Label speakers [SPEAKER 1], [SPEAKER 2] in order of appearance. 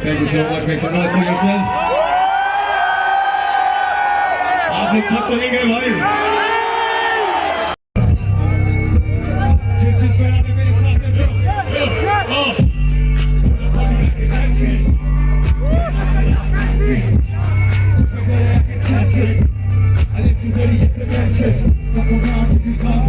[SPEAKER 1] Thank you so much. Make some noise for yourself. आप लोग थक तो नहीं गए भाई? जिस को याद है मेरे साथ में फिर I live through 30 years of absence. Fuck around to become